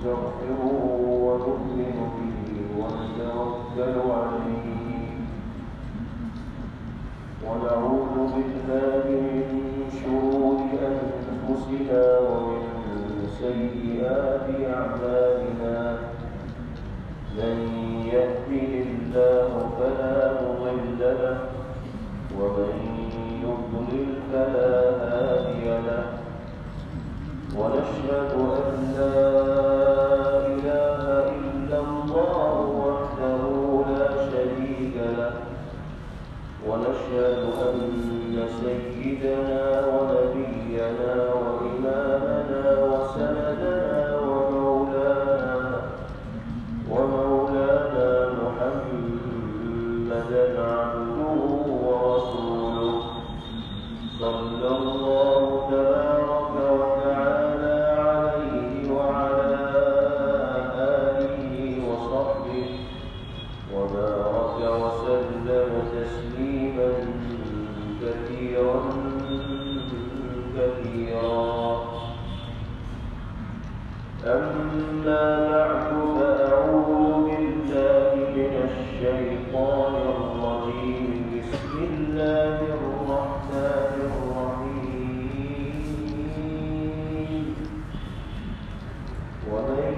ونستغفره ونؤمن به ونتوكل عليه ونعوذ بالله من شرور أنفسنا ومن سيئات أعمالنا من يهده الله فلا مضل له ومن يضلل فلا هادي له ونشهد أن لا إله إلا الله وحده لا شريك له ونشهد أن سيدنا ونبينا وإمامنا وسندنا ومولانا محمدا عبده ورسوله صلى الله تبارك وتعالى عليه وعلى آله وصحبه وبارك وسلم تسليما كثيرا أما بعد فأعوذ بالله من الشيطان الرجيم بسم الله الرحمن الرحيم ومن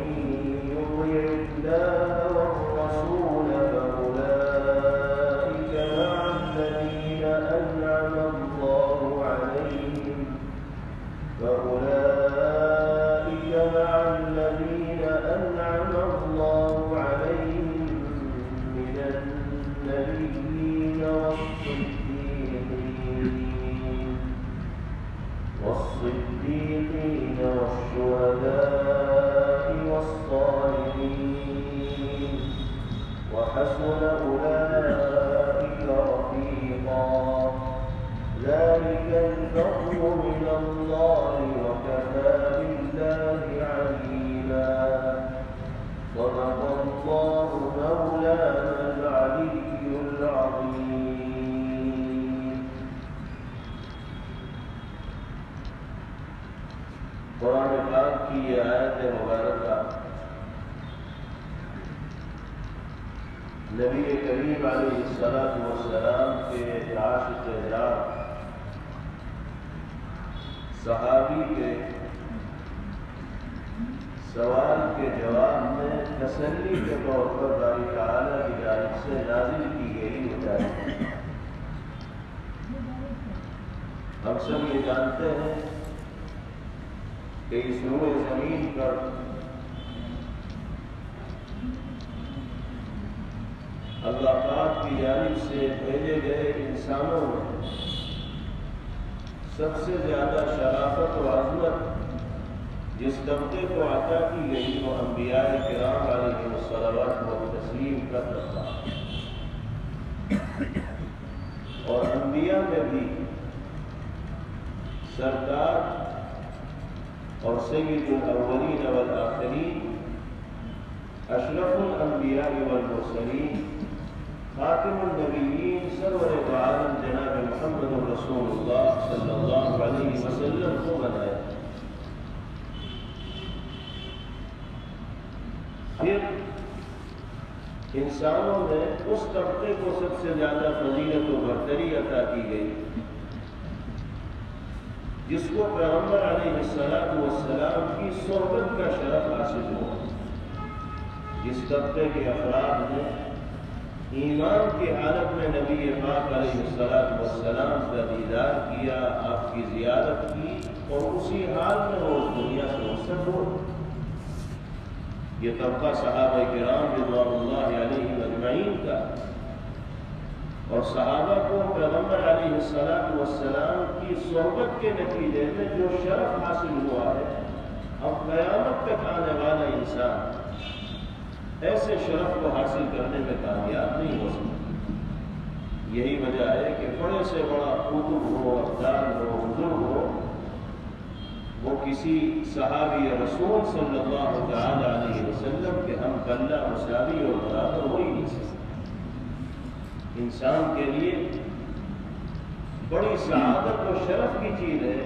يطع الله والرسول فأولئك مع الذين أنعم الله عليهم من النبيين والصديقين والشهداء والصالحين وحسن أولئك رفيقا ذلك الفضل من الله وكفى بالله عليما صدق الله مولانا العلي العظيم. قرآن پاک کی یہ آیت مبارکہ نبی کریم علیہ السلام کے عاشق جان صحابی کے سوال کے جواب میں تسلی کے طور پر باری تعالیٰ کی جانب سے نازل کی گئی ہدایت ہے. ہم سب یہ جانتے ہیں کہ اس روئے زمین پر اللہ پاک کی جانب سے بھیجے گئے انسانوں میں سب سے زیادہ شرافت و عظمت جس طبقے کو عطا کی گئی وہ انبیاء کرام علیہم الصلوات و تسلیم کا طبقہ اور انبیاء میں بھی سرکار اور سید الاولین والآخرین اشرف الانبیاء والمرسلین خاتم النبیین سرور عالم جناب محمد رسول اللہ صلی اللہ علیہ وسلم کو بنایا. پھر انسانوں میں اس طبقے کو سب سے زیادہ فضیلت و برتری عطا کی گئی جس کو پیغمبر علیہ السلام کی صحبت کا شرف حاصل ہوا. جس طبقے کے افراد نے ایمان کی حالت میں نبی پاک علیہ السلام کا دیدار کیا، آپ کی زیارت کی اور اسی حال میں وہ دنیا سے رخصت ہوئے. یہ طبقہ صحابہ کرام رضوان اللہ علیہم اجمعین کا اور صحابہ کو پیغمبر علیہ السلام کی صحبت کے نتیجے میں جو شرف حاصل ہوا ہے، اب قیامت تک آنے والا انسان ایسے شرف کو حاصل کرنے میں کامیاب نہیں ہو سکتا. یہی وجہ ہے کہ بڑے سے بڑا قطب ہو، افضل ہو، بزرگ ہو، وہ کسی صحابی رسول صلی اللہ علیہ وسلم کے ہم پلہ مساوی اور برابر ہو ہی نہیں سکتا. انسان کے لیے بڑی سعادت و شرف کی چیز ہے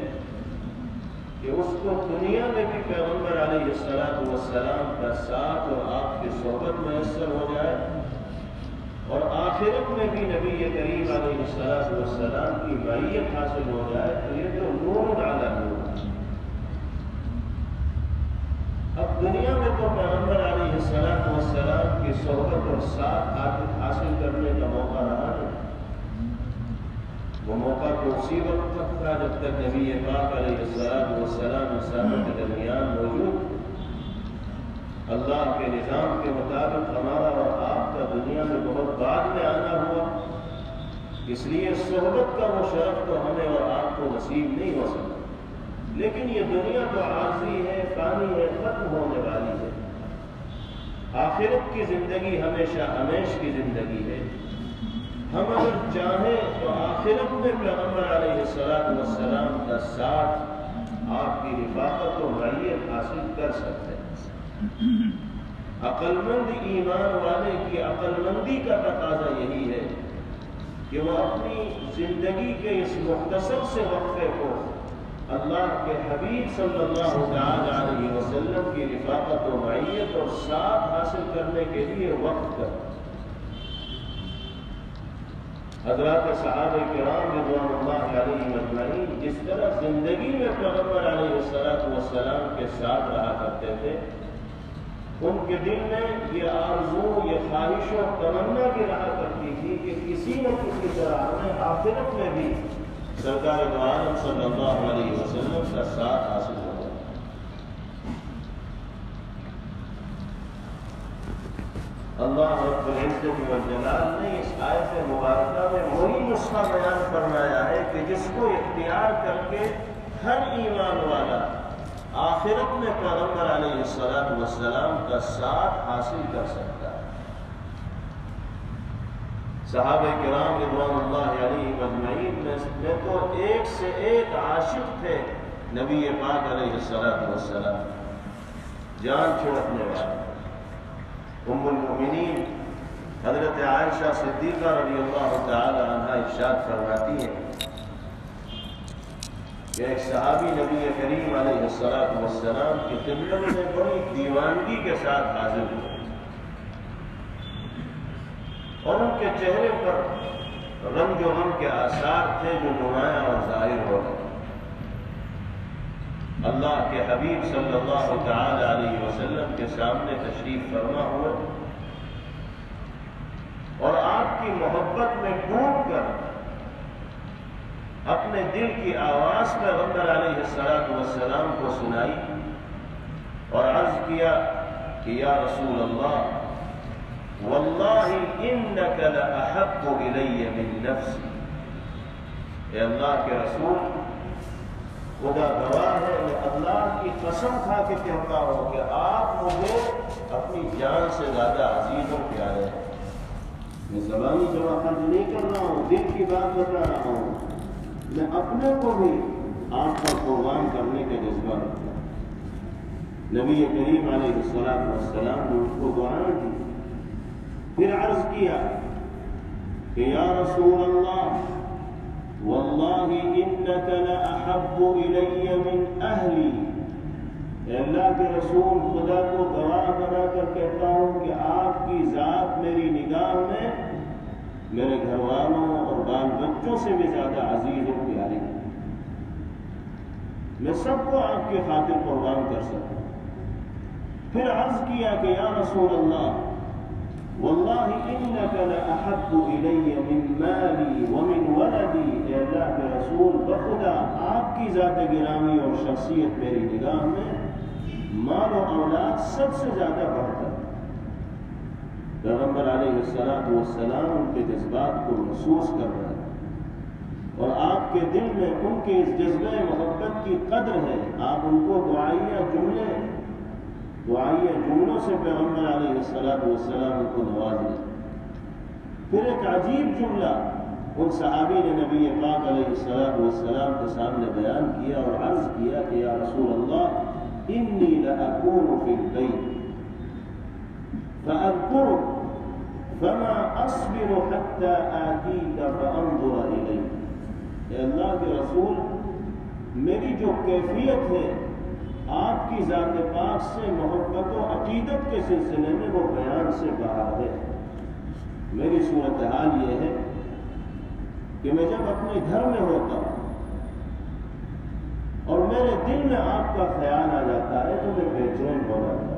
کہ اس کو دنیا میں بھی پیغمبر علیہ السلام کا ساتھ اور آپ کی صحبت میسر ہو جائے، اور آخرت میں بھی نبی کریم علیہ السلام کی معیت حاصل ہو جائے، تو یہ تو نور علی نور۔ اب دنیا میں تو پیغمبر علیہ السلام کی صحبت اور ساتھ حاصل کرنے کا موقع رہا نہیں۔ وہ موقع تو اسی وقت تک تھا جب تک نبی پاک علیہ السلام صحابہ کے درمیان موجود۔ اللہ کے نظام کے مطابق ہمارا اور آپ کا دنیا میں بہت بعد میں آنا ہوا، اس لیے صحبت کا وہ شرف تو ہمیں اور آپ کو نصیب نہیں ہو سکتا۔ لیکن یہ دنیا تو عارضی ہے، فانی ہے، ختم ہونے والی ہے۔ آخرت کی زندگی ہمیشہ ہمیش کی زندگی ہے۔ ہم اگر چاہیں تو آخرت میں پیغمبر علیہ السلام کا ساتھ، آپ کی رفاقت و معیت حاصل کر سکتے ہیں۔ عقل مند ایمان والے کی عقل مندی کا تقاضا یہی ہے کہ وہ اپنی زندگی کے اس مختصر سے وقفے کو اللہ کے حبیب صلی اللہ علیہ وسلم کی رفاقت و معیت اور ساتھ حاصل کرنے کے لیے وقت کریں۔ حضرات صحابہ کرام رضوان اللہ علیہم اجمعین جس طرح زندگی میں پیغمبر علیہ السلام کے ساتھ رہا کرتے تھے، ان کے دل میں یہ آرزو، یہ خواہش و تمنا بھی رہا کرتی تھی کہ کسی نہ کسی طرح ہمیں آخرت میں بھی سرکار دو عالم صلی اللہ علیہ وسلم کا ساتھ حاصل ہو جائے۔ اللہ رب العزت والجلال نے اس آیت مبارکہ میں وہی نسخہ بیان فرمایا ہے کہ جس کو اختیار کر کے ہر ایمان والا آخرت میں پیغمبر علیہ السلام کا ساتھ حاصل کر سکتا ہے۔ صحابہ کرام رضوان اللہ علیہم اجمعین میں تو ایک سے ایک عاشق تھے نبی پاک علیہ السلام، جان چھوڑنے والے۔ ام المؤمنین حضرت عائشہ صدیقہ رضی اللہ تعالی عنہا ارشاد فرماتی ہیں کہ ایک صحابی نبی کریم علیہ السلام کی خدمت میں بڑی دیوانگی کے ساتھ حاضر ہوئے، اور ان کے چہرے پر رنج و غم کے آثار تھے جو نمایاں اور ظاہر ہو گئے۔ اللہ کے حبیب صلی اللہ تعالی علیہ وسلم کے سامنے تشریف فرما ہوئے، اور آپ کی محبت میں ڈوب کر اپنے دل کی آواز پیغمبر علیہ السلام کو سنائی اور عرض کیا کہ یا رسول اللہ، واللہ انک لأحب الی من نفسی۔ اے اللہ کے رسول، خدا گواہ ہے، میں اللہ کی قسم کھا کے کہتا ہوں کہ آپ مجھے اپنی جان سے زیادہ عزیز اور پیارے ہیں۔ میں زبانی جواب نہیں کر رہا ہوں، دل کی بات بتا رہا ہوں۔ میں اپنے کو بھی آپ پر قربان کرنے کا جذبہ رکھتا ہوں۔ نبی کریم علیہ السلام نے ان کو دعائیں دی، پھر عرض کیا کہ یا رسول اللہ، واللہ انک لأحب الی من اہلی۔ اے اللہ کے رسول، خدا کو گواہ بنا کر کہتا ہوں کہ آپ کی ذات میری نگاہ میں میرے گھر والوں اور بال بچوں سے بھی زیادہ عزیز اور پیاری ہے۔ میں سب کو آپ کی خاطر قربان کر سکتا ہوں۔ پھر عرض کیا کہ یا رسول اللہ، واللہ انک لأحب الی من مالی ومن ولدی۔ اے اللہ کے رسول، بخدا آپ کی ذات گرامی اور شخصیت میری نگاہ میں مال و اولاد سب سے زیادہ بڑھتا ہے۔ پیغمبر علیہ السلام ان کے جذبات کو محسوس کر رہے ہیں، اور آپ کے دل میں ان کے اس جذبہ محبت کی قدر ہے۔ آپ ان کو دعائیہ جملوں سے پیغمبر علیہ السلام ان کو نواز دیں۔ پھر ایک عجیب جملہ ان صحابی نے نبی پاک علیہ السلام کے سامنے بیان کیا اور عرض کیا کہ یا رسول اللہ، انی لأکون فی البیت فأذکرک فما اصبر حتی آتیک فانظر الیک۔ اے اللہ کے رسول، میری جو کیفیت ہے آپ کی ذات پاک سے محبت و عقیدت کے سلسلے میں وہ بیان سے باہر ہے۔ میری صورتحال یہ ہے کہ میں جب اپنے گھر میں ہوتا ہوں اور میرے دل میں آپ کا خیال آ جاتا ہے تو میں بے چین ہو جاتا ہوں،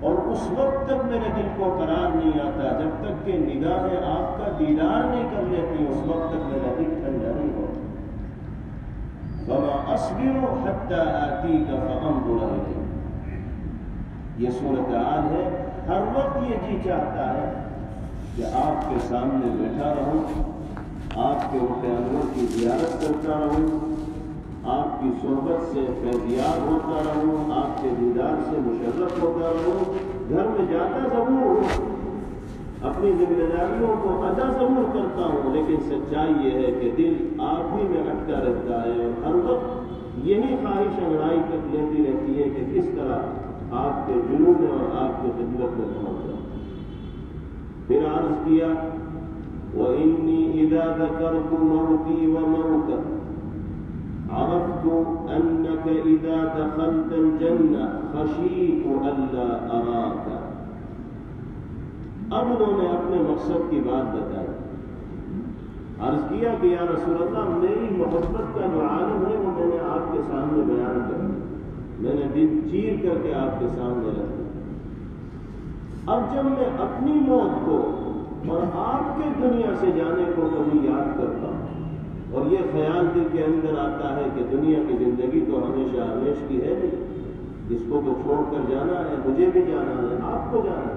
اور اس وقت تک میرے دل کو قرار نہیں آتا جب تک کہ نگاہیں آپ کا دیدار نہیں کر لیتی، اس وقت تک میرا دل ٹھنڈا نہیں ہوتا۔ وَمَا أَصْبِرُ حَتَّى آتِيكَ فَأَنظُرَ إِلَيْكَ۔ یہ صورتحال ہے، ہر وقت یہ جی چاہتا ہے کہ آپ کے سامنے بیٹھا رہوں، آپ کے روح انور کی زیارت کرتا رہوں، آپ کی صحبت سے فیضیاب ہوتا رہوں، آپ کے دیدار سے مشرف ہوتا رہوں، گھر میں جاتا ضرور ہوں، اپنی ذمہ داریوں کو ادا ضرور کرتا ہوں، لیکن سچائی یہ ہے کہ دل آپ ہی میں اٹکا رہتا ہے اور ہر وقت یہی خواہش انگڑائی تک لیتی رہتی ہے کہ کس طرح آپ کے جنون میں اور آپ کی خدمت میں پہنچ جاؤں۔ پھر عرض کیا وَإِنِّي إِذَا ذَكَرْتُ مَوْتِي وَمَوْتَكَ عرفت أنك إذا دخلت الجنة خشيت ألا أراك۔ اب انہوں نے اپنے مقصد کی بات بتائی، عرض کیا کہ یا رسول اللہ میری محبت کا جو عالم ہے وہ میں نے آپ کے سامنے بیان کر دیا، میں نے دل چیر کر کے آپ کے سامنے رکھ دیا۔ اب جب میں اپنی موت کو اور آپ کے دنیا سے جانے کو کبھی یاد کرتا ہوں اور یہ خیال دل کے اندر آتا ہے کہ دنیا کی زندگی تو ہمیشہ ہمیش کی ہے نہیں، اس کو تو چھوڑ کر جانا ہے، مجھے بھی جانا ہے، آپ کو جانا ہے،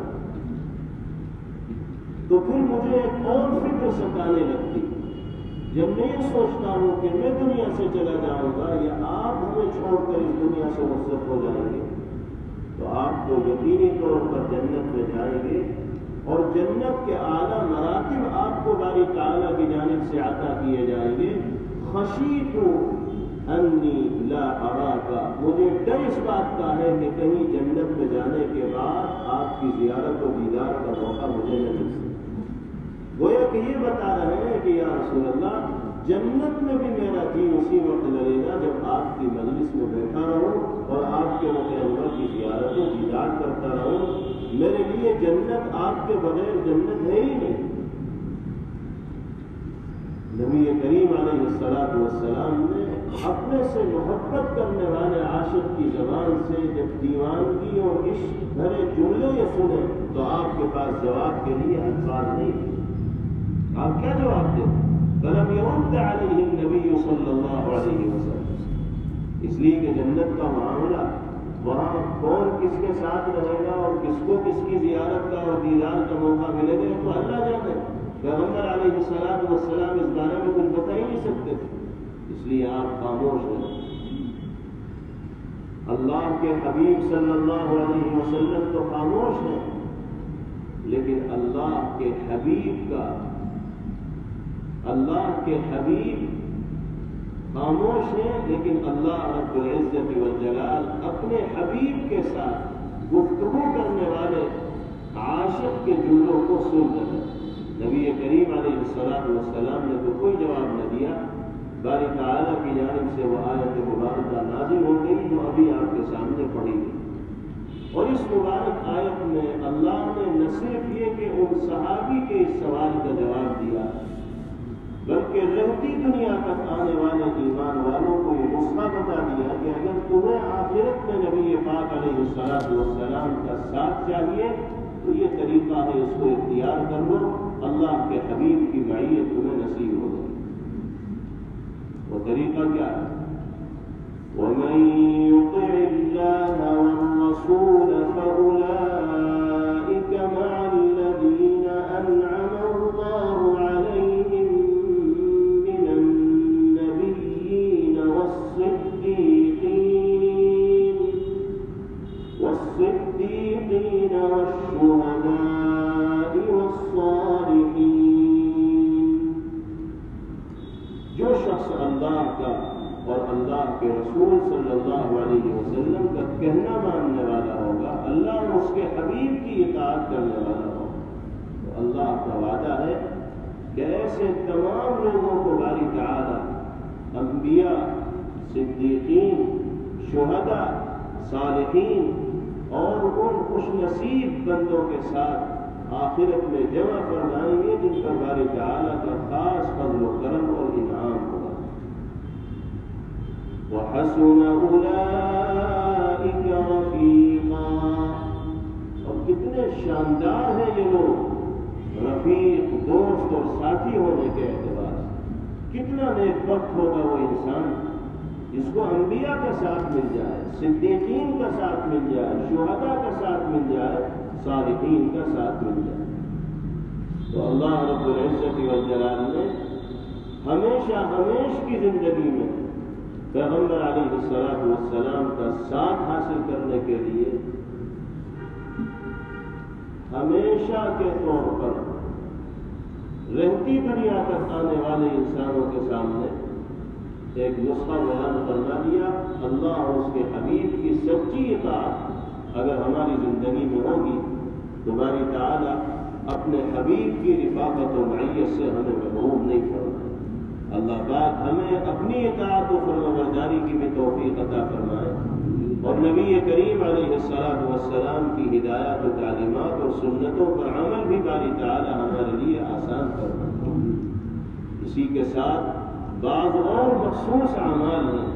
تو پھر مجھے ایک اور فکر ستانے لگتی جب میں یہ سوچتا ہوں کہ میں دنیا سے چلا جاؤں گا یا آپ ہمیں چھوڑ کر اس دنیا سے رخصت ہو جائیں گے، تو آپ تو یقینی طور پر جنت میں جائیں گے اور جنت کے اعلیٰ مراتب آپ کو باری تعالیٰ کی جانب سے عطا کیے جائیں گے۔ خشیت انی لا اراکا، مجھے ڈر اس بات کا ہے کہ کہیں جنت میں جانے کے بعد آپ کی زیارت و دیدار کا موقع مجھے نہ مل سکے۔ گویا کہ یہ بتا رہے ہیں کہ یا رسول اللہ جنت میں بھی میرا جی اسی وقت لگے گا جب آپ کی مجلس میں بیٹھا رہوں اور آپ کے روح انور کی زیارت و دیدار کرتا رہوں۔ میرے لیے جنت آپ کے بغیر جنت ہے ہی نہیں۔ نبی کریم علیہ الصلوۃ والسلام نے اپنے سے محبت کرنے والے عاشق کی زبان سے جب دیوانگی اور عشق بھرے جملے یہ سنے تو آپ کے پاس جواب کے لیے الفاظ نہیں، آپ کیا جواب دیں؟ فلم يرد علیہ النبی صلی اللہ علیہ وسلم، اس لیے کہ جنت کا معاملہ وہاں کون کس کے ساتھ رہے گا اور کس کو کس کی زیارت کا اور دیدار کا موقع ملے گا تو اللہ جانے، پیغمبر علیہ السلام والسلام اس بارے میں کچھ بتا ہی نہیں سکتے تھے، اس لیے آپ خاموش ہیں۔ اللہ کے حبیب صلی اللہ علیہ وسلم تو خاموش ہیں، لیکن اللہ کے حبیب خاموش ہیں، لیکن اللہ رب العزت والجلال اپنے حبیب کے ساتھ گفتگو کرنے والے عاشق کے جملوں کو سن رہے ہیں۔ نبی کریم علیہ الصلوۃ والسلام نے تو کوئی جواب نہ دیا، باری تعالیٰ کی جانب سے وہ آیت مبارکہ نازل ہو گئی جو ابھی آپ کے سامنے پڑھی گئی، اور اس مبارک آیت میں اللہ نے نہ صرف یہ کہ ان صحابی کے اس سوال کا جواب دیا، بلکہ رہتی دنیا تک آنے والے ایمان والوں کو یہ نسخہ بتا دیا کہ اگر تمہیں آخرت میں نبی پاک علیہ الصلوۃ والسلام کا ساتھ چاہیے تو یہ طریقہ ہے، اس کو اختیار کر لو، اللہ کے حبیب کی معیت تمہیں نصیب ہو جائے۔ وہ طریقہ کیا ہے؟ وَمَن يُطِعِ اللَّهَ وَالرَّسُولَ فَأُولَٰئِكَ مَعَ الَّذِينَ أَنْعَمَ اللَّهُ عَلَيْهِم مِّنَ النَّبِيِّينَ وَالصِّدِّيقِينَ وَالشُّهَدَاءِ وَالصَّالِحِينَ۔ جو شخص اللہ کا اور اللہ کے رسول صلی اللہ علیہ وسلم کا کہنا ماننے والا ہوگا، اللہ اور اس کے حبیب کی اطاعت کرنے والا ہوگا، تو اللہ کا وعدہ ہے کہ ایسے تمام لوگوں کو باری تعالیٰ، انبیاء، صدیقین، شہداء، صالحین اور ان خوش نصیب بندوں کے ساتھ آخرت میں جمع فرمائیں گے جن پر باری تعالیٰ کا خاص فضل و کرم اور انعام ہوگا۔ وَحَسُنَ أُولَٰئِكَ رَفِيقًا، اور کتنے شاندار ہیں یہ لوگ رفیق، دوست اور ساتھی ہونے کے اعتبار سے۔ کتنا نیک بخت ہوگا وہ انسان جس کو انبیاء کا ساتھ مل جائے، صدیقین کا ساتھ مل جائے، شہداء کا ساتھ مل جائے، صالحین کا ساتھ مل جائے۔ تو اللہ رب العزت والجلال نے ہمیشہ کی زندگی میں پیغمبر علیہ السلام کا ساتھ حاصل کرنے کے لیے ہمیشہ کے طور پر رہتی دنیا تک آنے والے انسانوں کے سامنے ایک نسخہ بیان فرما دیا۔ اللہ اور اس کے حبیب کی سچی اطاعت اگر ہماری زندگی میں ہوگی تو باری تعالیٰ اپنے حبیب کی رفاقت و معیت سے ہمیں محروم نہیں فرمائے۔ اللہ پاک ہمیں اپنی اطاعت و فرمانبرداری کی بھی توفیق عطا فرمائے، اور نبی کریم علیہ السلام کی ہدایات و تعلیمات اور سنتوں پر عمل بھی باری تعالیٰ ہمارے لیے آسان فرمائے۔ اسی کے ساتھ بعض اور مخصوص اعمال ہیں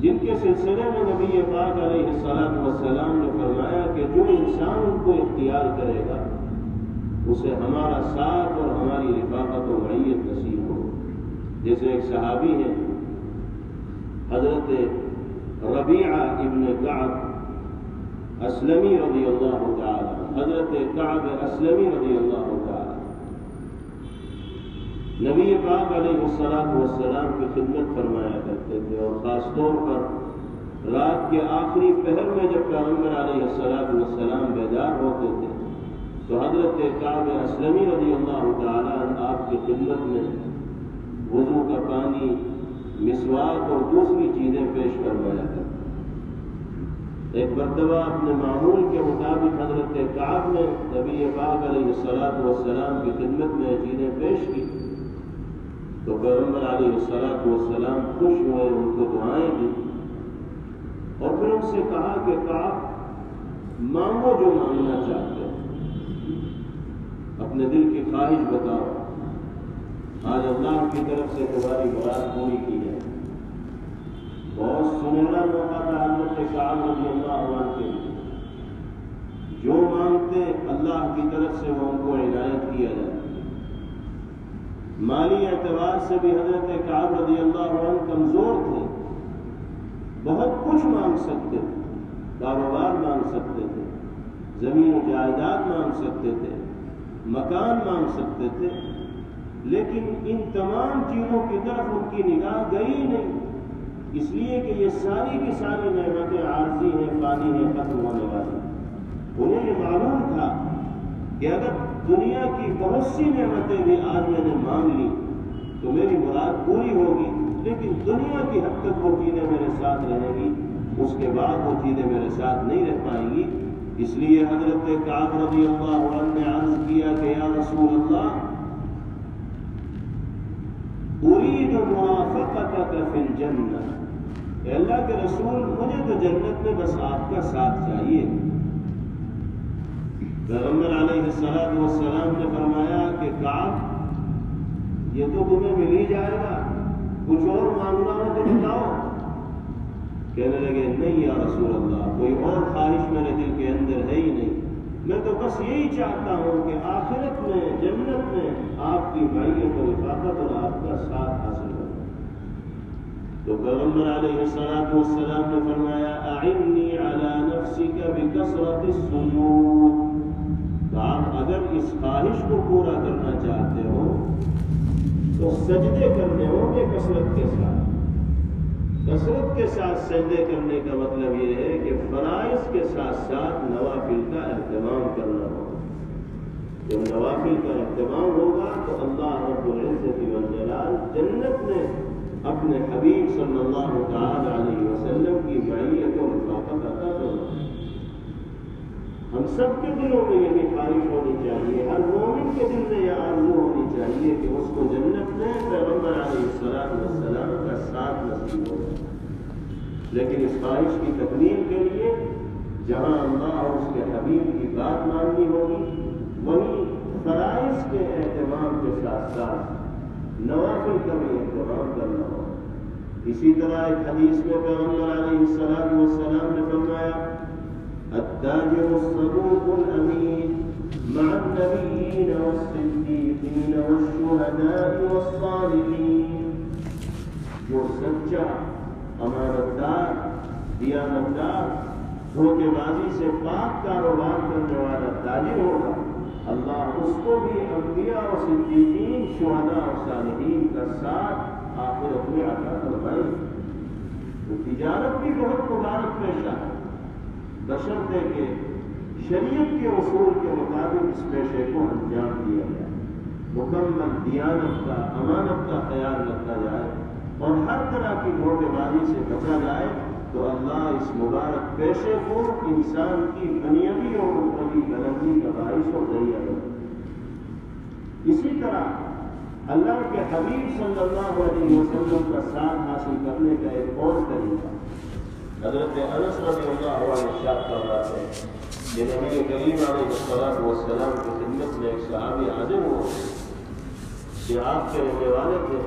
جن کے سلسلے میں نبی پاک علیہ السلام نے فرمایا کہ جو انسان ان کو اختیار کرے گا اسے ہمارا ساتھ اور ہماری رفاقت و معیت نصیب ہو۔ جیسے ایک صحابی ہیں حضرت ربیعہ ابن کعب اسلمی رضی اللہ تعالی، حضرت کعب اسلمی رضی اللہ تعالی نبی پاک علیہ السلام کی خدمت فرمایا کرتے تھے، اور خاص طور پر رات کے آخری پہر میں جب پیغمبر علیہ السلام بیدار ہوتے تھے تو حضرت کعب اسلمی رضی اللہ تعالیٰ آپ کی خدمت میں وضو کا پانی، مسواک اور دوسری چیزیں پیش فرمایا کرتے۔ ایک مرتبہ اپنے معمول کے مطابق حضرت کعب نے نبی پاک علیہ السلام کی خدمت میں چیزیں پیش کی تو پیغمبر علیہ السلام خوش ہوئے، ان کو دعائیں دی اور پھر ان سے کہا کہ کعب مانگو جو مانگنا چاہتے ہیں، اپنے دل کی خواہش بتاؤ، آج اللہ کی طرف سے تمہاری مراد پوری کی جائے۔ بہت سنہرا موقع تھا حضرت کعب رضی اللہ عنہ کے لیے، جو مانگتے اللہ کی طرف سے وہ ان کو عنایت کیا جائے۔ مالی اعتبار سے بھی حضرت کعب رضی اللہ عنہ کمزور تھے، بہت کچھ مانگ سکتے تھے، کاروبار مانگ سکتے تھے، زمین و جائیداد مانگ سکتے تھے، مکان مانگ سکتے تھے، لیکن ان تمام چیزوں کی طرف ان کی نگاہ گئی نہیں، اس لیے کہ یہ ساری کی ساری نعمتیں عارضی ہیں، فانی ہیں، ختم ہونے والی۔ انہیں یہ معلوم تھا کہ اگر دنیا کی بہت سی نعمتیں بھی آج میں نے مانگ لی تو میری مراد پوری ہوگی، لیکن دنیا کی حد تک وہ چیزیں میرے ساتھ رہیں گی، اس کے بعد وہ چیزیں میرے ساتھ نہیں رہ پائیں گی۔ اس لیے حضرت کعب رضی اللہ عنہ نے عرض کیا کہ یا رسول اللہ اريد مرافقتك في الجنہ، اے اللہ کے رسول مجھے تو جنت میں بس آپ کا ساتھ چاہیے۔ پیغمبر علیہ السلام نے فرمایا کہ کعب یہ تو تمہیں مل ہی جائے گا، کچھ اور مانگنا ہو تو بتاؤ۔ کہنے لگے نہیں یا رسول اللہ، کوئی اور خواہش میرے دل کے اندر ہے ہی نہیں، میں تو بس یہی چاہتا ہوں کہ آخرت میں جنت میں آپ کی معیت و رفاقت اور آپ کا ساتھ حاصل کروں۔ تو پیغمبر علیہ السلام نے فرمایا اعنی علی نفسک بکثرۃ السجود، آپ اگر اس خواہش کو پورا کرنا چاہتے ہو تو سجدے کرنے ہوں گے کثرت کے ساتھ۔ کثرت کے ساتھ سجدے کرنے کا مطلب یہ ہے کہ فرائض کے ساتھ ساتھ نوافل کا اہتمام کرنا ہوگا۔ جب نوافل کا اہتمام ہوگا تو اللہ رب العزت والجلال جنت میں اپنے حبیب صلی اللہ تعالی علیہ وسلم کی معیت و رفاقت عطا فرمائے۔ ہم سب کے دلوں میں یہ خواہش ہونی چاہیے، ہر مومن کے دل میں یہ آرزو ہونی چاہیے کہ اس کو جنت میں پیغمبر علیہ السلام کا ساتھ نصیب ہو۔ لیکن اس خواہش کی تکمیل کے لیے جہاں اللہ اور اس کے حبیب کی بات ماننی ہوگی، وہیں فرائض کے اہتمام کے ساتھ ساتھ نوافل کا بھی اہتمام کرنا ہوگا۔ اسی طرح ایک حدیث میں پیغمبر علیہ الصلوۃ والسلام نے فرمایا، التاجر الصدوق الامین مع النبیین والصدیقین والشہداء والصالحین، جو سچا، امانتدار، دیانتدار، دھوکے بازی سے پاک کاروبار کرنے والا تاجر ہوگا، اللہ اس کو بھی انبیاء اور صدیقین، شہداء اور صالحین کا ساتھ آخرت میں عطا فرمائے۔ تو تجارت بھی بہت مبارک پیشہ ہے، بشرطے کہ شریعت کے اصول کے مطابق اس پیشے کو انجام دیا جائے، مکمل دیانت کا، امانت کا خیال رکھا جائے اور ہر طرح کی دھوکے بازی سے بچا جائے، تو اللہ اس مبارک پیشے کو انسان کی دنیاوی اور اخروی بلندی کا باعث اور ذریعہ بنے۔ اسی طرح اللہ کے حبیب صلی اللہ علیہ وسلم کا ساتھ حاصل کرنے کا ایک اور طریقہ، حضرت انس رضی اللہ عنہ ارشاد فرماتے ہیں کہ نبی کریم علیہ الصلوۃ والسلام کی خدمت میں ایک صحابی حاضر ہوئے کہ آپ کے رہنے والے تھے،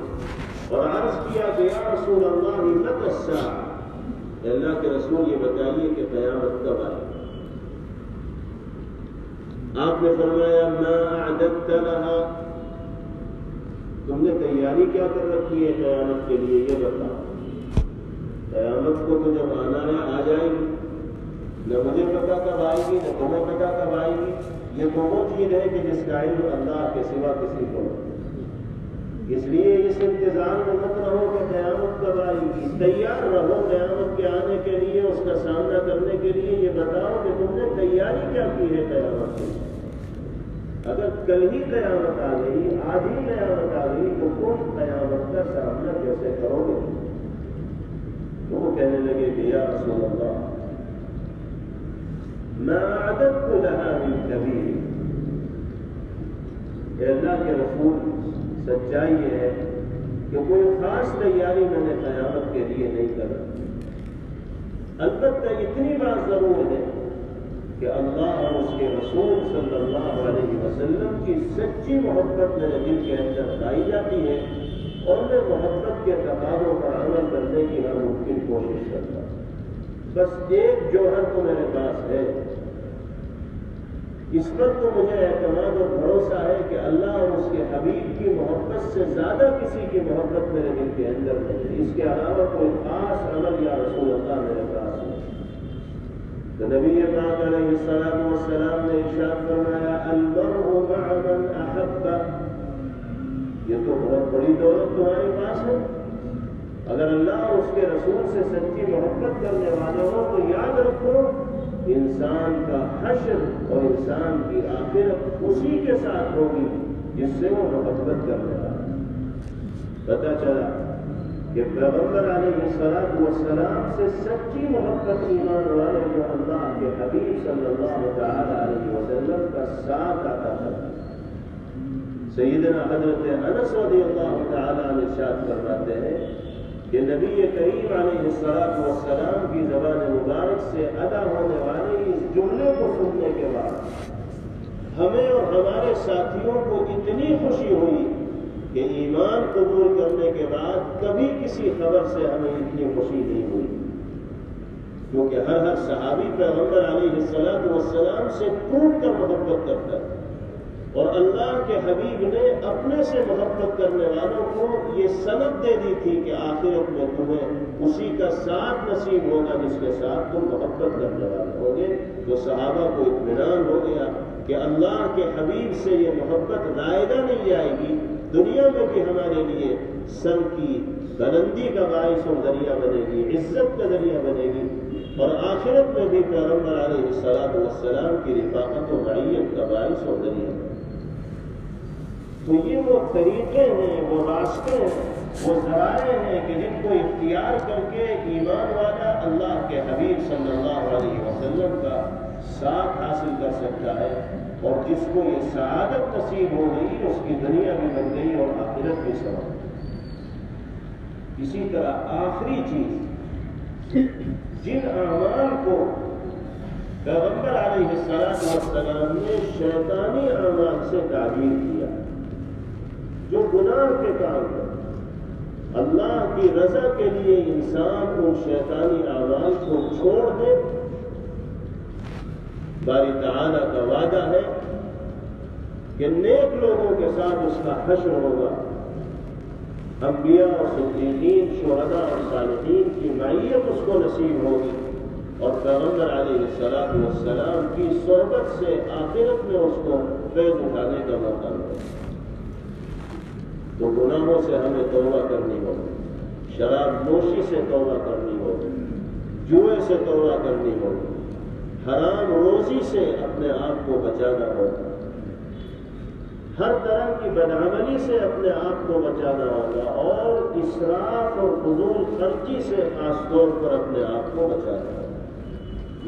اور عرض کیا کہ یا رسول اللہ متی الساعۃ، اللہ کے رسول یہ بتائیے کہ قیامت کب آئے؟ آپ نے فرمایا ما اعددت لها، تم نے تیاری کیا کر رکھی ہے قیامت کے لیے، یہ بتاؤ۔ قیامت کو تو جب آنا ہے آ جائے گی، نہ مجھے پتا کب آئے گی نہ تمہیں پتا کب آئے گی، یہ تو وہ چیز ہے کہ جس کا علم اللہ کے سوا کسی کو نہیں۔ اس لیے اس انتظار میں مت رہو کہ قیامت کب آئے گی، تیار رہو قیامت کے آنے کے لیے، اس کا سامنا کرنے کے لیے۔ یہ بتاؤ کہ تم نے تیاری کیا کی ہے قیامت کی۔ اگر کل ہی قیامت آ گئی، آج ہی قیامت آ گئی، تو تم قیامت کا سامنا کیسے کرو گے؟ تو وہ کہنے لگے کہ یا رسول اللہ ما اعددت لها من کبیر، اے اللہ کے رسول سچائی یہ ہے کہ کوئی خاص تیاری میں نے قیامت کے لیے نہیں کرا، البتہ اتنی بات ضرور ہے کہ اللہ اور اس کے رسول صلی اللہ علیہ وسلم کی سچی محبت میرے دل کے اندر پائی جاتی ہے، اور میں محبت کے تقاضوں پر عمل کرنے کی ہر ممکن کوشش کرتا ہوں۔ بس ایک جوہر تو میرے پاس ہے، اس پر تو مجھے اعتماد اور بھروسہ ہے کہ اللہ اور اس کے حبیب کی محبت سے زیادہ کسی کی محبت میرے دل کے اندر نہیں، اس کے علاوہ کوئی خاص عمل یا رسول اللہ میرے پاس نہیں۔ تو نبی پاک علیہ الصلوۃ والسلام نے ارشاد فرمایا المرء مع من احب، یہ تو بہت بڑی دولت تمہارے پاس ہے۔ اگر اللہ اور اس کے رسول سے سچی محبت کرنے والے ہو تو یاد رکھو انسان کا حشر اور انسان کی آخرت اسی کے ساتھ ہوگی جس سے وہ محبت کرنے والا۔ پتہ چلا کہ پیغمبر علیہ الصلوۃ والسلام سے سچی محبت ایمان والے جو اللہ کے حبیب صلی اللہ تعالی علیہ وسلم کا ساتھ آتا تھا۔ سیدنا حضرت انس رضی اللہ تعالی عنہ ارشاد فرماتے ہیں کہ نبی کریم علیہ الصلوۃ والسلام کی زبان مبارک سے ادا ہونے والے اس جملے کو سننے کے بعد ہمیں اور ہمارے ساتھیوں کو اتنی خوشی ہوئی کہ ایمان قبول کرنے کے بعد کبھی کسی خبر سے ہمیں اتنی خوشی نہیں ہوئی، کیونکہ ہر صحابی پیغمبر علیہ الصلوۃ والسلام سے ٹوٹ کر محبت کرتا ہے، اور اللہ کے حبیب نے اپنے سے محبت کرنے والوں کو یہ سند دے دی تھی کہ آخرت میں تمہیں اسی کا ساتھ نصیب ہوگا جس کے ساتھ تم محبت کرنے والے ہوگے۔ تو صحابہ کو اطمینان ہو گیا کہ اللہ کے حبیب سے یہ محبت رائگاں نہیں جائے گی، دنیا میں بھی ہمارے لیے سر کی بلندی کا باعث اور ذریعہ بنے گی، عزت کا ذریعہ بنے گی، اور آخرت میں بھی پیغمبر علیہ الصلوۃ والسلام کی رفاقت و معیت کا باعث اور ذریعہ بنے گی۔ تو یہ وہ طریقے ہیں، وہ راستے ہیں، وہ ذرائع ہیں کہ جن کو اختیار کر کے ایمان والا اللہ کے حبیب صلی اللہ علیہ وسلم کا ساتھ حاصل کر سکتا ہے، اور جس کو یہ سعادت نصیب ہو گئی اس کی دنیا بھی بن گئی اور آخرت بھی سوا۔ اسی طرح آخری چیز جن اعمال کو پیغمبر علیہ السلام نے شیطانی اعمال سے تعبیر کیا، جو گناہ کے کام ہیں، اللہ کی رضا کے لیے انسان ان شیطانی اعمال کو چھوڑ دے، باری تعالیٰ کا وعدہ ہے کہ نیک لوگوں کے ساتھ اس کا حشر ہوگا، انبیاء اور صدیقین، شہداء اور صالحین کی معیت اس کو نصیب ہوگی، اور پیغمبر علیہ السلام کی صحبت سے آخرت میں اس کو فیض اٹھانے کا موقع ملے۔ تو گناہوں سے ہمیں توبہ کرنی ہوگی، شراب نوشی سے توبہ کرنی ہوگی، جوئے سے توبہ کرنی ہوگی، حرام روزی سے اپنے آپ کو بچانا ہوگا، ہر طرح کی بدعملی سے اپنے آپ کو بچانا ہوگا، اور اسراف اور فضول خرچی سے خاص طور پر اپنے آپ کو بچانا ہوگا۔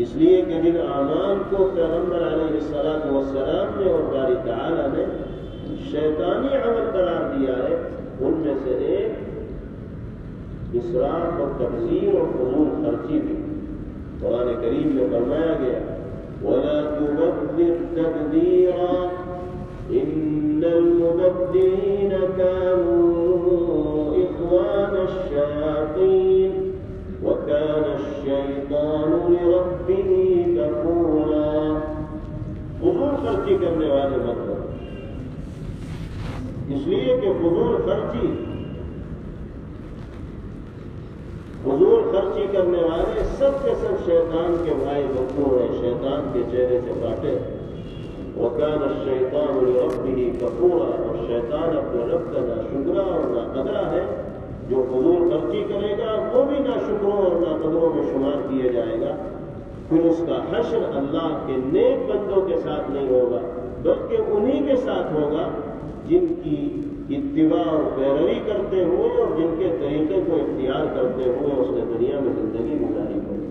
اس لیے کہ جن اعمال کو پیغمبر علیہ السلام نے اور باری تعالیٰ نے شیطانی عمل قرار دیا ہے، ان میں سے ایک اسراف اور تبذیر اور فضول خرچی بھی۔ قرآن کریم میں فرمایا گیا وَلَا تُبَذِّرْ تَبْذِيرًا إِنَّ الْمُبَذِّرِينَ كَانُوا إِخْوَانَ الشَّيَاطِينِ وَكَانَ الشَّيْطَانُ لِرَبِّهِ كَفُورًا۔ فضول خرچی کرنے والے مت ہو، اس لیے کہ فضول خرچی کرنے والے سب کے سب شیطان کے بھائی بکور ہیں، شیطان کے چہرے سے کاٹے۔ وَكَانَ الشَّيْطَانُ لِرَبِّهِ كَفُورًا، اور شیطان اپنے رب کا ناشکرا اور ناقدرہ ہے۔ جو فضول خرچی کرے گا وہ بھی ناشکروں اور ناقدروں میں شمار کیا جائے گا، پھر اس کا حشر اللہ کے نیک بندوں کے ساتھ نہیں ہوگا، بلکہ انہی کے ساتھ ہوگا جن کی اتباع اور پیروی کرتے ہوئے اور جن کے طریقے کو اختیار کرتے ہوئے اس نے دنیا میں زندگی گزاری ہوئی۔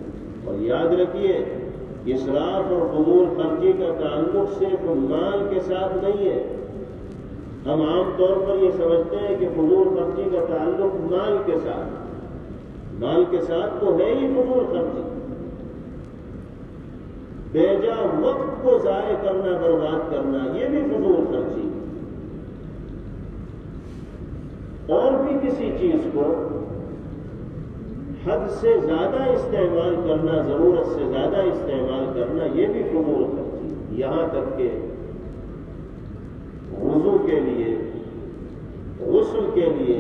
اور یاد رکھیے، اسراف اور فضول خرچی کا تعلق صرف مال کے ساتھ نہیں ہے۔ ہم عام طور پر یہ سمجھتے ہیں کہ فضول خرچی کا تعلق مال کے ساتھ تو ہے ہی فضول خرچی۔ بیجا وقت کو ضائع کرنا، برباد کرنا، یہ بھی فضول خرچی۔ اور بھی کسی چیز کو حد سے زیادہ استعمال کرنا، ضرورت سے زیادہ استعمال کرنا، یہ بھی فضول خرچی۔ یہاں تک کہ وضو کے لیے، غسل کے لیے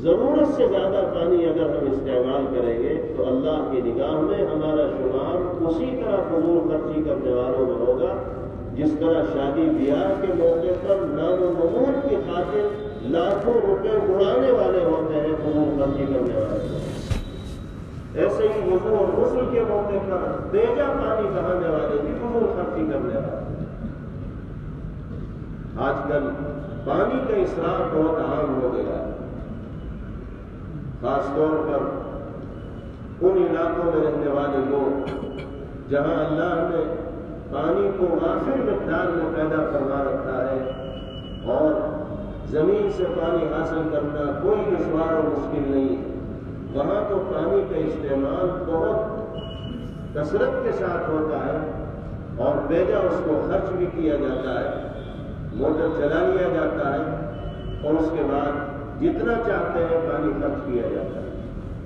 ضرورت سے زیادہ پانی اگر ہم استعمال کریں گے تو اللہ کی نگاہ میں ہمارا شمار اسی طرح فضول خرچی کرنے والوں میں ہوگا، جس طرح شادی بیاہ کے موقع پر نام و نمود کی خاطر لاکھوں روپے اڑانے والے ہوتے ہیں، فضول خرچی کرنے والے ہوتے ہیں۔ ایسے ہی وضو اور غسل کے موقع پر بیجا پانی بہانے والے بھی فضول خرچی کرنے والے۔ آج کل پانی کا اسراف بہت عام ہو گیا ہے، خاص طور پر ان علاقوں میں رہنے والے لوگ جہاں اللہ نے پانی کو وافر مقدار میں پیدا فرما رکھا ہے اور زمین سے پانی حاصل کرنا کوئی دشوار اور مشکل نہیں ہے، وہاں تو پانی کا استعمال بہت کثرت کے ساتھ ہوتا ہے اور بیجا اس کو خرچ بھی کیا جاتا ہے، موٹر چلا لیا جاتا ہے اور اس کے بعد جتنا چاہتے ہیں پانی خرچ کیا جاتا ہے۔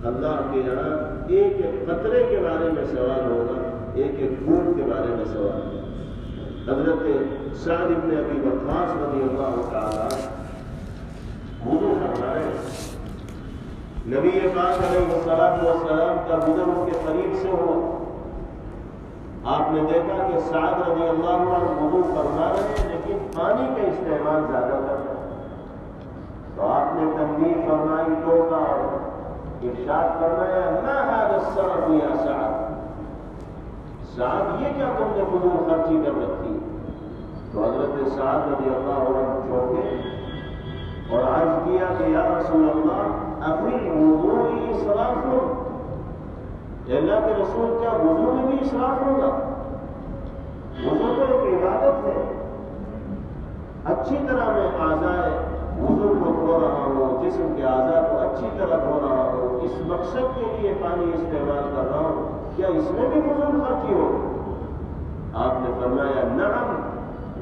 اللہ کے یہاں ایک ایک قطرے کے بارے میں سوال ہوگا، ایک ایک بوند کے بارے میں سوال ہوگا۔ حضرت سعد بن ابی وقاص رضی اللہ تعالیٰ وضو فرما رہے ہیں، نبی پاک علیہ السلام کا گزر ان کے قریب سے ہوا، آپ نے دیکھا کہ سعد رضی اللہ عنہ وضو فرما رہے ہیں لیکن پانی کا استعمال زیادہ کر رہے ہیں، تو آپ نے تنبیہ فرمائی، ٹوکا اور ارشاد فرمایا ما هذا الصرف یا سعد، یہ کیا تم نے فضول خرچی کر رکھی؟ تو حضرت سعد رضی اللہ عنہ چونکے اور عرض کیا کہ یا رسول اللہ افی الوضوء اسراف، اللہ کے رسول کیا وضو میں بھی اسراف ہوگا؟ وضو تو ایک عبادت ہے، اچھی طرح میں اعضاء وضو کو دھو رہا ہوں، جسم کے اعضاء کو اچھی طرح دھو رہا ہوں، اس مقصد کے لیے پانی استعمال کر کیا اس میں بھی فضول خرچی ہو؟ آپ نے فرمایا نعم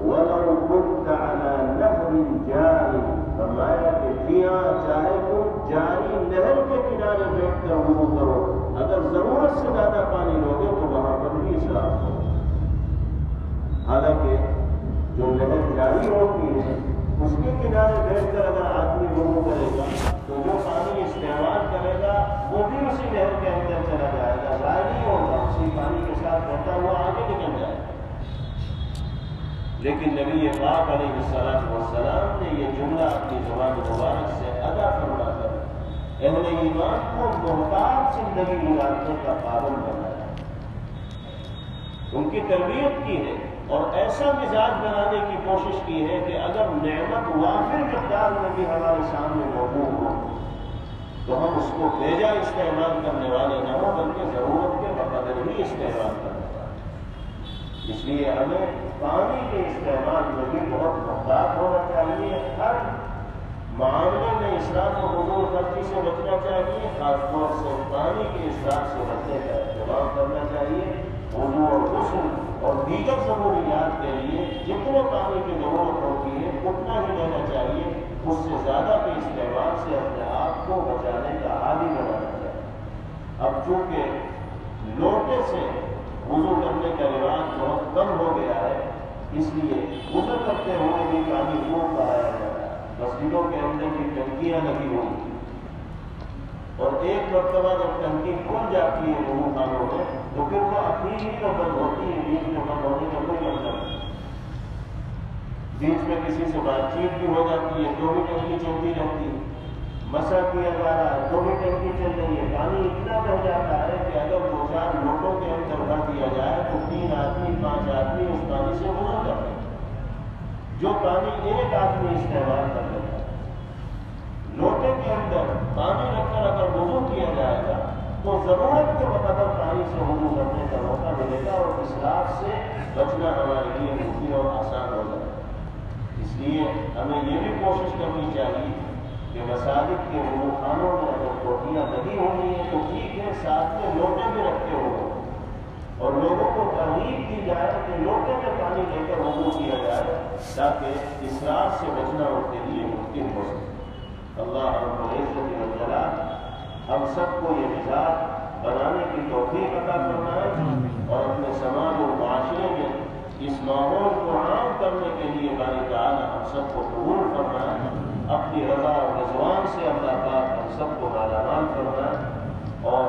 وَلَوْ كُنْتَ عَلَى نَهْرٍ جَارٍ، فرمایا کہ کیا چاہے تم جاری نہر کے کنارے بیٹھ کر وضو کرو، اگر ضرورت سے زیادہ پانی لوگے تو وہاں پر بھی اسراف ہو۔ حالانکہ جو نہر جاری ہوتی ہے اس کے کنارے بیٹھ کر اگر آدمی وضو کرے گا تو جو پانی استعمال کرے گا وہ بھی اسی نہر کے اندر چلا جائے گا، ضائع نہیں ہوگا، اسی پانی کے ساتھ بہتا ہوا آگے نکل جائے گا۔ لیکن نبی پاک علیہ السلام نے یہ جملہ اپنی زبان مبارک سے ادا فرما کر اہل ایمان کو محتاط زندگی گزارنے کا پابند بنایا، ان کی تربیت کی ہے اور ایسا مزاج بنانے کی کوشش کی ہے کہ اگر نعمت وافر مقدار میں بھی ہمارے سامنے موجود ہو تو ہم اس کو بیجا استعمال کرنے والے نہ ہوں بلکہ ضرورت کے بقدر ہی استعمال کرنے والے۔ اس لیے ہمیں پانی کے استعمال میں بھی بہت محتاط ہونا چاہیے، ہر معاملے میں اسراف و فضول خرچی سے بچنا چاہیے، خاص طور سے پانی کے اسراف سے بچنے کا اہتمام کرنا چاہیے۔ وضو اور غسل اور دیگر ضروریات کے لیے جتنے پانی کی ضرورت ہوتی ہے اتنا ہی لینا چاہیے، اس سے زیادہ کے استعمال سے اپنے آپ کو بچانے کا عادی بنانا چاہیے۔ اب چونکہ لوٹے سے وضو کرنے کا رواج بہت کم ہو گیا ہے، اس لیے غسل کرتے ہوئے بھی پانی خوب بہایا جاتا ہے، مسجدوں کے اندر بھی ٹنکیاں لگی ہوئی اور ایک مرتبہ جب ٹنکی کھل جاتی ہے وضو خانوں میں تو پھر وہ اپنی ہی تو بند ہوتی ہے، بیچ میں بند ہونے کا کوئی مطلب نہیں۔ بیچ میں کسی سے بات چیت بھی ہو جاتی ہے تو بھی ٹنکی چلتی رہتی ہے، مسا کیا جا رہا ہے تو بھی ٹنکی چل رہی ہے، پانی اتنا بہ جاتا ہے کہ اگر 2-4 لوٹوں کے اندر بھر دیا جائے تو 3 آدمی 5 آدمی اس پانی سے وضو کرتے ہیں، جو پانی ایک آدمی استعمال کر لیتا ہے۔ لوٹے کے اندر پانی رکھ کر اگر وضو کیا جائے گا تو ضرورت کے بقدر پانی سے وضو کرنے کا موقع ملے گا اور اسراف سے بچنا ہمارے لیے ممکن اور آسان ہو جائے گا۔ اس لیے ہمیں یہ بھی کوشش کرنی چاہیے کہ مساجد کے وضو خانوں میں اگر ٹوٹیاں لگی ہونی ہیں تو ٹھیک ہے، ساتھ میں لوٹے بھی رکھے ہو اور لوگوں کو ترغیب دی جائے کہ لوٹے میں پانی لے کر وضو کیا جائے تاکہ اسراف سے بچنا ان کے لیے ممکن ہو سکے۔ اللہ رب العزت والجلال ہم سب کو یہ مزاج بنانے کی توفیق عطا فرمائے اور اپنے سماج اور معاشرے میں اس ماحول کو عام کرنے کے لیے باری تعالیٰ ہم سب کو قبول فرمائے، اپنی رضا اور رضوان سے اللہ پاک ہم سب کو مالا مال فرمائے اور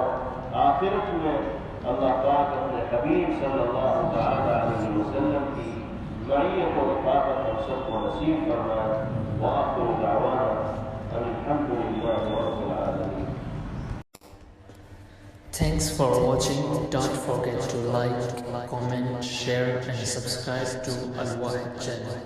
آخرت میں اللہ پاک اپنے حبیب صلی اللہ تعالیٰ علیہ وسلم کی معیت و رفاقت ہم سب کو نصیب فرمائے۔ وآخر دعوانا ان الحمد للہ رب العالمین۔ Thanks for watching. Don't forget to like, comment, share and subscribe to Al Wahid channel.